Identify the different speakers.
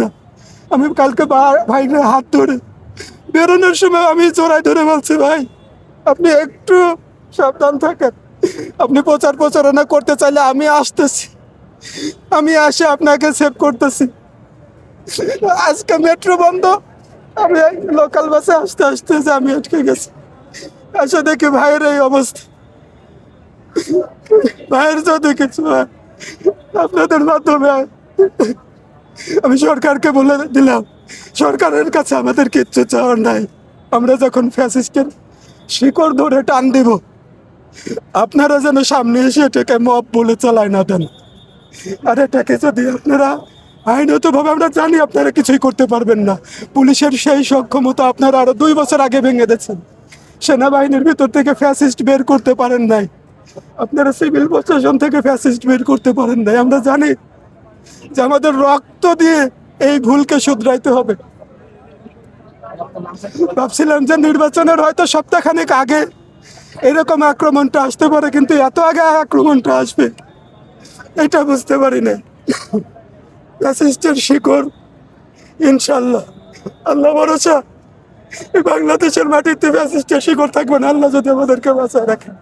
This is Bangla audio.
Speaker 1: না। আমি কালকে ভাইয়ের হাত ধরে বেরোনোর সময় আমি জোড়ায় ধরে বলছি, ভাই আপনি একটু সাবধান থাকেন, আপনি প্রচারণা করতে চাইলে আমি আসতেছি, আমি আসে আপনাকে সেভ করতেছি। আজকে মেট্রো বন্ধ, আমি লোকাল বাসে আসতে আসতে যে আমি আটকে গেছি, এসে দেখি ভাইয়ের এই অবস্থা। ভাইয়ের যদি কিছু হয় আপনাদের মাধ্যমে আমি সরকারকে বলে দিলাম, সরকারের কাছে আমাদের কিচ্ছু চাওয়ার নাই। আমরা যখন ফ্যাসিস্টের শিকড় ধরে টান দিব, আপনারা যেন সামনে এসে এটাকে মব বলে চালায় না দেন। আর এটাকে যদি আপনারা আইনতভাবে, আমরা জানি আপনারা কিছুই করতে পারবেন না, পুলিশের সেই সক্ষমতা আপনারা আরো 2 বছর আগে ভেঙে দিয়েছেন। সেনাবাহিনীর ভিতর থেকে ফ্যাসিস্ট বের করতে পারেন নাই, আপনারা সিভিল প্রশাসন থেকে ফ্যাসিস্ট বের করতে পারেন নাই। আমরা জানি যে আমাদের রক্ত দিয়ে এই ভুলকে শুধরাইতে হবে। ভাবছিলাম যে নির্বাচনের হয়তো সপ্তাহখানেক আগে এরকম আক্রমণটা আসতে পারে, কিন্তু এত আগে আক্রমণটা আসবে এটা বুঝতে পারি না। ফ্যাসিস্টের শিকড় ইনশাল্লাহ, আল্লাহ ভরসা, এই বাংলাদেশের মাটিতে ফ্যাসিস্টের শিকড় থাকবে না, আল্লাহ যদি আমাদেরকে বাঁচায় রাখেন।